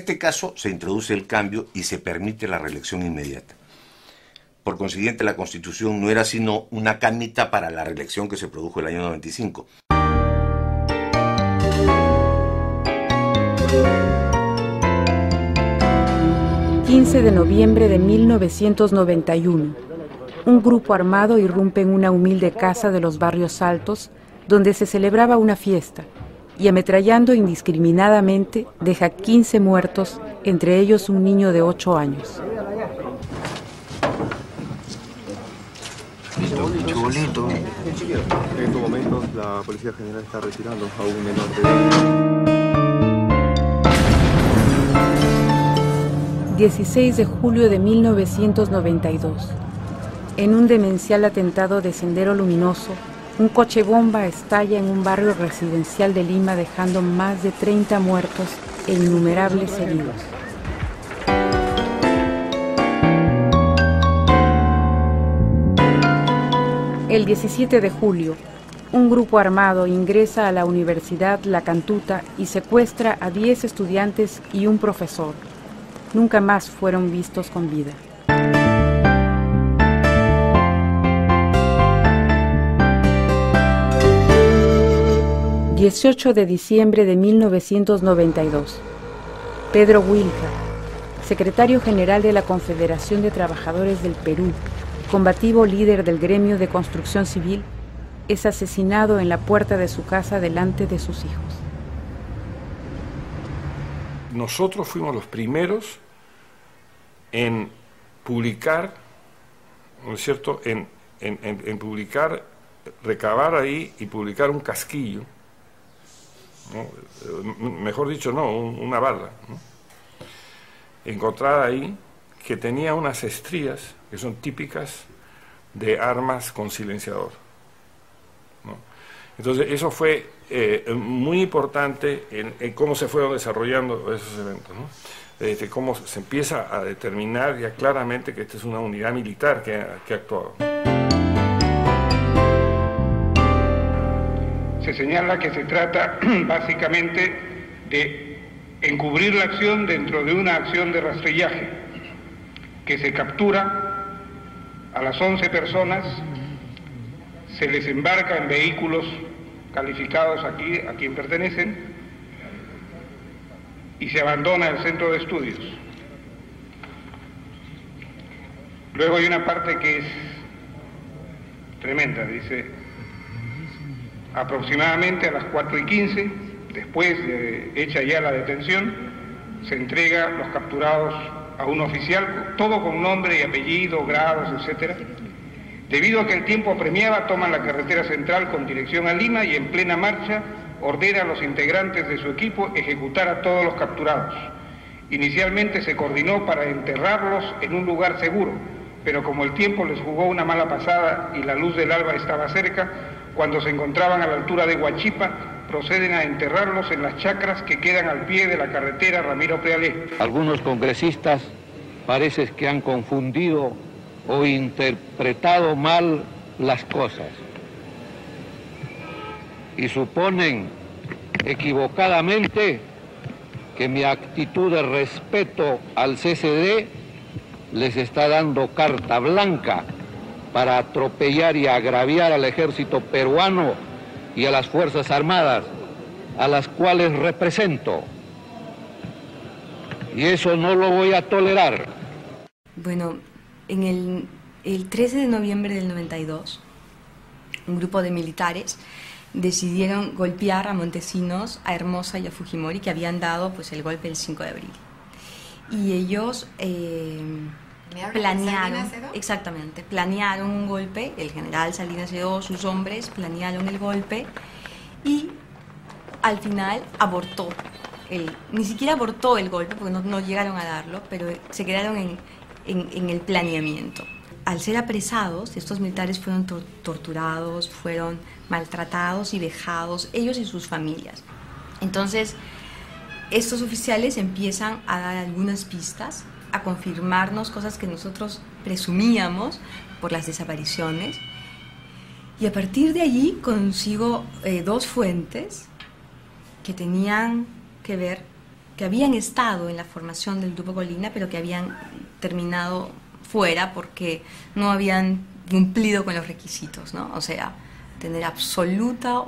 este caso se introduce el cambio y se permite la reelección inmediata. Por consiguiente, la Constitución no era sino una camita para la reelección que se produjo el año 95. El 15 de noviembre de 1991, un grupo armado irrumpe en una humilde casa de los barrios altos donde se celebraba una fiesta y, ametrallando indiscriminadamente, deja 15 muertos, entre ellos un niño de 8 años. Chibolito. En estos momentos la Policía General está retirando a un menor de... 16 de julio de 1992. En un demencial atentado de Sendero Luminoso, un coche bomba estalla en un barrio residencial de Lima, dejando más de 30 muertos e innumerables heridos. El 17 de julio, un grupo armado ingresa a la Universidad La Cantuta y secuestra a 10 estudiantes y un profesor. Nunca más fueron vistos con vida. El 18 de diciembre de 1992, Pedro Wilca, secretario general de la Confederación de Trabajadores del Perú, combativo líder del gremio de construcción civil, es asesinado en la puerta de su casa delante de sus hijos. Nosotros fuimos los primeros en publicar, ¿no es cierto?, en publicar, recabar ahí y publicar un casquillo, ¿no? Mejor dicho, no, una bala, ¿no? Encontrada ahí, que tenía unas estrías que son típicas de armas con silenciador, ¿no? Entonces eso fue muy importante en cómo se fueron desarrollando esos eventos, ¿no? Cómo se empieza a determinar ya claramente que esta es una unidad militar que ha actuado. Se señala que se trata básicamente de encubrir la acción dentro de una acción de rastrillaje, que se captura a las 11 personas, se les embarca en vehículos calificados aquí, a quien pertenecen, y se abandona el centro de estudios. Luego hay una parte que es tremenda, dice: aproximadamente a las 4:15, después de hecha ya la detención, se entrega los capturados a un oficial, todo con nombre y apellido, grados, etc. Debido a que el tiempo apremiaba, toman la carretera central con dirección a Lima y en plena marcha ordena a los integrantes de su equipo ejecutar a todos los capturados. Inicialmente se coordinó para enterrarlos en un lugar seguro, pero como el tiempo les jugó una mala pasada y la luz del alba estaba cerca, cuando se encontraban a la altura de Huachipa, proceden a enterrarlos en las chacras que quedan al pie de la carretera Ramiro Prealé. Algunos congresistas parece que han confundido o interpretado mal las cosas y suponen equivocadamente que mi actitud de respeto al CCD les está dando carta blanca para atropellar y agraviar al ejército peruano y a las Fuerzas Armadas, a las cuales represento. Y eso no lo voy a tolerar. Bueno, en el 13 de noviembre del 92, un grupo de militares decidieron golpear a Montesinos, a Hermosa y a Fujimori, que habían dado pues el golpe el 5 de abril. Y ellos planearon un golpe. El general Salinas Edó, sus hombres planearon el golpe y al final abortó. Ni siquiera abortó el golpe porque no llegaron a darlo, pero se quedaron en el planeamiento. Al ser apresados, estos militares fueron torturados, fueron maltratados y vejados, ellos y sus familias. Entonces, estos oficiales empiezan a dar algunas pistas, a confirmarnos cosas que nosotros presumíamos por las desapariciones. Y a partir de allí consigo dos fuentes que tenían que ver que habían estado en la formación del Grupo Colina, pero que habían terminado fuera porque no habían cumplido con los requisitos, ¿no? O sea, tener absoluta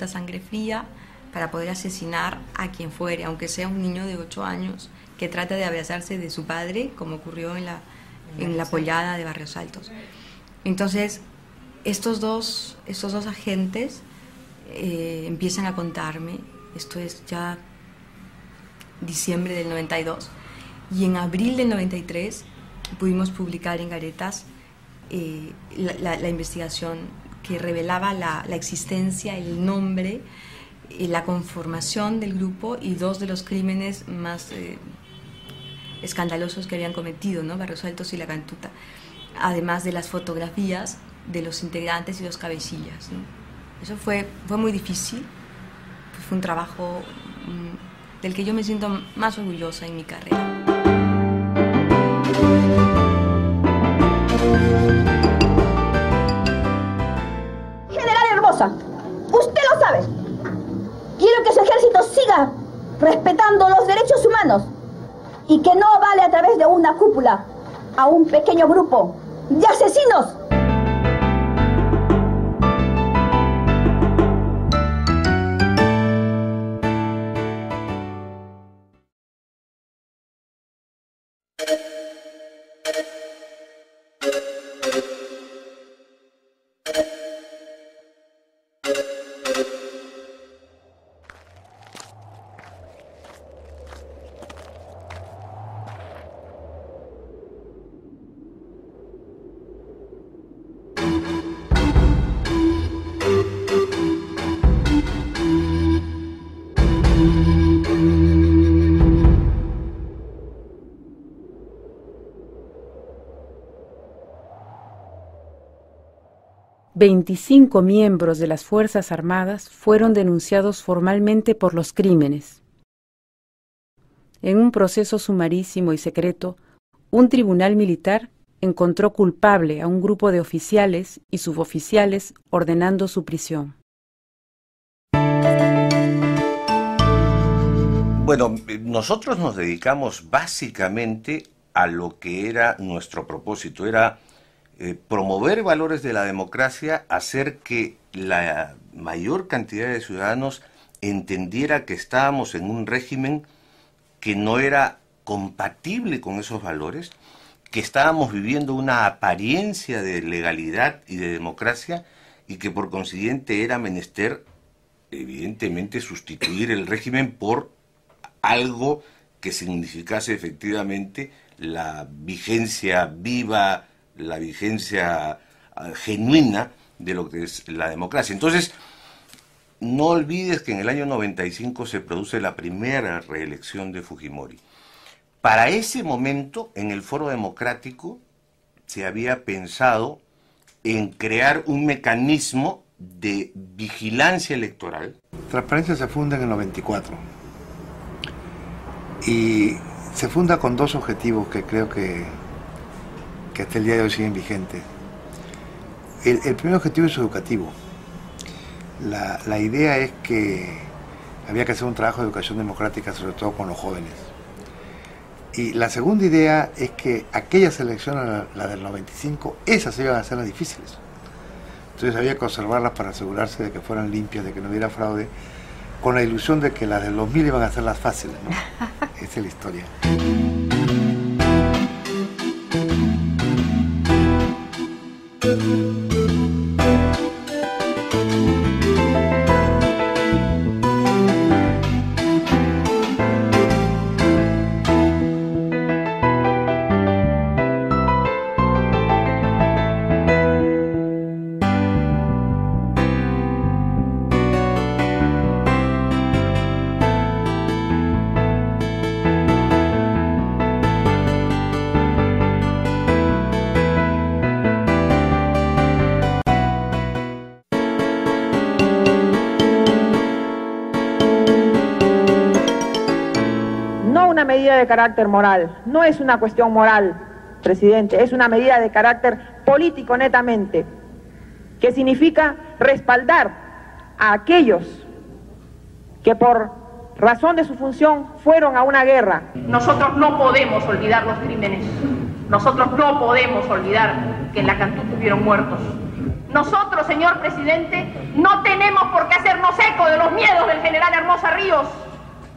sangre fría para poder asesinar a quien fuere, aunque sea un niño de 8 años que trata de abrazarse de su padre, como ocurrió en la pollada de Barrios Altos. Entonces, estos dos agentes empiezan a contarme, esto es ya diciembre del 92, y en abril del 93 pudimos publicar en Garetas la investigación que revelaba la existencia, el nombre, la conformación del grupo y 2 de los crímenes más escandalosos que habían cometido, ¿no? Barrios Altos y La Cantuta, además de las fotografías de los integrantes y los cabecillas, ¿no? Eso fue muy difícil, pues fue un trabajo del que yo me siento más orgullosa en mi carrera. General Hermosa, usted lo sabe. Quiero que su ejército siga respetando los derechos humanos y que no vale a través de una cúpula a un pequeño grupo de asesinos. $25 miembros de las Fuerzas Armadas fueron denunciados formalmente por los crímenes. En un proceso sumarísimo y secreto, un tribunal militar encontró culpable a un grupo de oficiales y suboficiales ordenando su prisión. Bueno, nosotros nos dedicamos básicamente a lo que era nuestro propósito, era promover valores de la democracia, hacer que la mayor cantidad de ciudadanos entendiera que estábamos en un régimen que no era compatible con esos valores, que estábamos viviendo una apariencia de legalidad y de democracia y que por consiguiente era menester, evidentemente, sustituir el régimen por algo que significase efectivamente la vigencia viva, la vigencia genuina de lo que es la democracia. Entonces, no olvides que en el año 95 se produce la primera reelección de Fujimori. Para ese momento, en el Foro Democrático, se había pensado en crear un mecanismo de vigilancia electoral. Transparencia se funda en el 94 y se funda con 2 objetivos que creo que hasta el día de hoy siguen vigentes. El primer objetivo es educativo. La idea es que había que hacer un trabajo de educación democrática, sobre todo con los jóvenes. Y la segunda idea es que aquellas elecciones, la del 95, esas iban a ser las difíciles. Entonces había que observarlas para asegurarse de que fueran limpias, de que no hubiera fraude, con la ilusión de que las del 2000 iban a ser las fáciles, ¿no? Esa es la historia. Medida de carácter moral, no es una cuestión moral, presidente, es una medida de carácter político netamente, que significa respaldar a aquellos que por razón de su función, fueron a una guerra. Nosotros no podemos olvidar los crímenes. Nosotros no podemos olvidar que en la Cantú hubieron muertos. Nosotros, señor presidente, no tenemos por qué hacernos eco de los miedos del general Hermosa Ríos,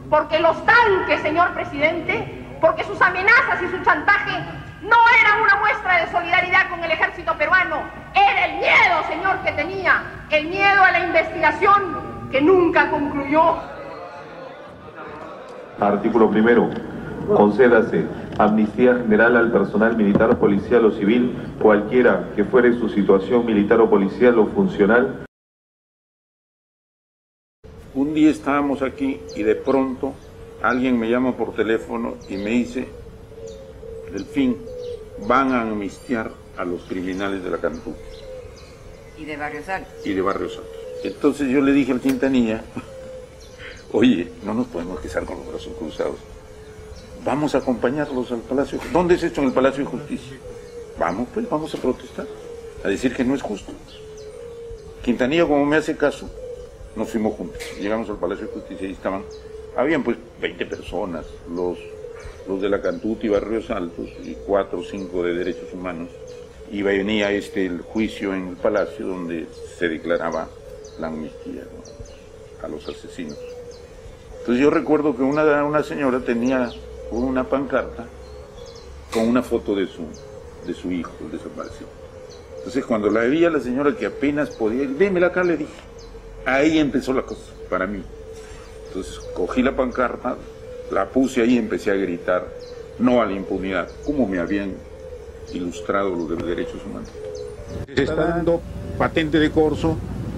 porque los tanques, señor presidente, porque sus amenazas y su chantaje no eran una muestra de solidaridad con el ejército peruano, era el miedo, señor, que tenía, el miedo a la investigación que nunca concluyó. Artículo primero. Concédase amnistía general al personal militar, policial o civil, cualquiera que fuere su situación militar o policial o funcional. Un día estábamos aquí y de pronto alguien me llama por teléfono y me dice: Delfín, van a amnistiar a los criminales de la Cantú. Y de Barrios Altos. Y de Barrios Altos. Entonces yo le dije al Quintanilla: oye, no nos podemos quedar con los brazos cruzados. Vamos a acompañarlos al Palacio. ¿Dónde es esto? En el Palacio de Justicia. Vamos, pues, vamos a protestar, a decir que no es justo. Quintanilla, como me hace caso, nos fuimos juntos. Llegamos al Palacio de Justicia y estaban, habían pues 20 personas, los de la Cantuta y Barrios Altos, y 4 o 5 de Derechos Humanos. Y venía el juicio en el Palacio donde se declaraba la amnistía, ¿no?, a los asesinos. Entonces yo recuerdo que una señora tenía una pancarta con una foto de su hijo, el desaparecido. Entonces cuando la veía la señora, que apenas podía, démela acá, le dije. Ahí empezó la cosa, para mí. Entonces cogí la pancarta, la puse ahí y empecé a gritar: no a la impunidad, como me habían ilustrado los de derechos humanos. Se está dando patente de corso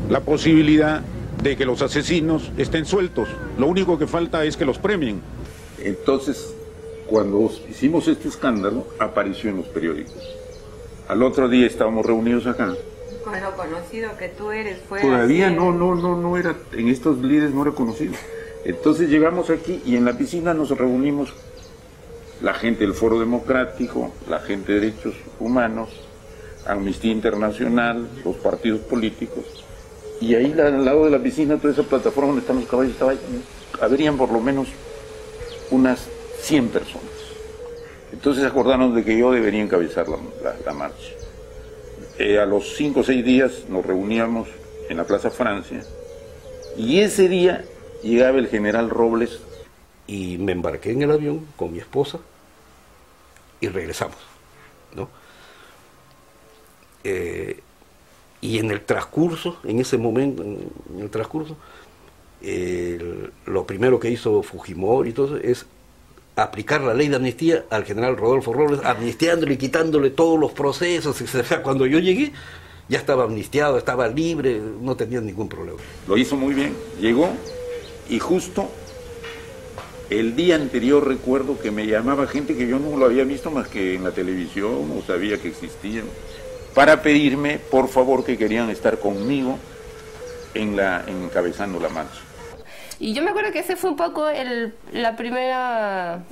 la posibilidad de que los asesinos estén sueltos. Lo único que falta es que los premien. Entonces, cuando hicimos este escándalo, apareció en los periódicos. Al otro día estábamos reunidos acá. Con lo conocido que tú eres, fue todavía así. No era, en estos líderes no era conocido. Entonces llegamos aquí y en la piscina nos reunimos la gente del Foro Democrático, la gente de Derechos Humanos, Amnistía Internacional, los partidos políticos. Y ahí al lado de la piscina, toda esa plataforma donde están los caballos, habrían por lo menos unas 100 personas. Entonces acordaron de que yo debería encabezar la marcha. A los 5 o 6 días nos reuníamos en la Plaza Francia y ese día llegaba el general Robles. Y me embarqué en el avión con mi esposa y regresamos, ¿no? Y en el transcurso, en ese momento, lo primero que hizo Fujimori y todo eso es aplicar la ley de amnistía al general Rodolfo Robles, amnistiándole y quitándole todos los procesos. O sea, cuando yo llegué, ya estaba amnistiado, estaba libre, no tenía ningún problema. Lo hizo muy bien, llegó y justo el día anterior recuerdo que me llamaba gente que yo no lo había visto más que en la televisión, no sabía que existían, para pedirme, por favor, que querían estar conmigo encabezando la marcha. Y yo me acuerdo que ese fue un poco la primera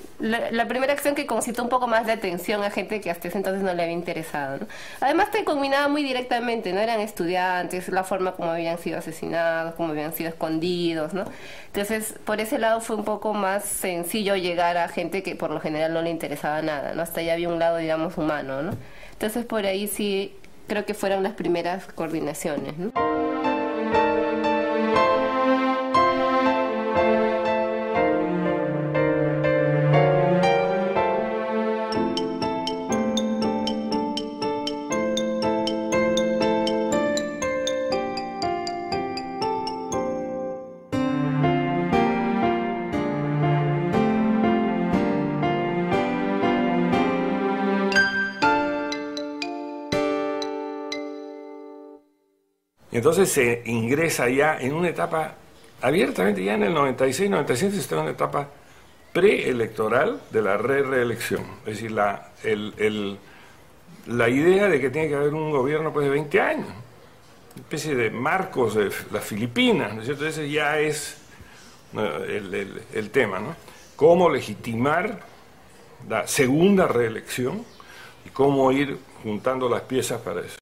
acción que concitó un poco más de atención a gente que hasta ese entonces no le había interesado, ¿no? Además te combinaba muy directamente, no eran estudiantes, la forma como habían sido asesinados, como habían sido escondidos, ¿no? Entonces por ese lado fue un poco más sencillo llegar a gente que por lo general no le interesaba nada, ¿no? Hasta allá había un lado, digamos, humano, ¿no? Entonces por ahí sí creo que fueron las primeras coordinaciones, ¿no? Y entonces se ingresa ya en una etapa, abiertamente ya en el 96, 97 se está en una etapa preelectoral de la reelección. Es decir, la idea de que tiene que haber un gobierno pues, de 20 años, una especie de Marcos de las Filipinas, ¿no es cierto? Ese ya es el tema, ¿no? Cómo legitimar la segunda reelección y cómo ir juntando las piezas para eso.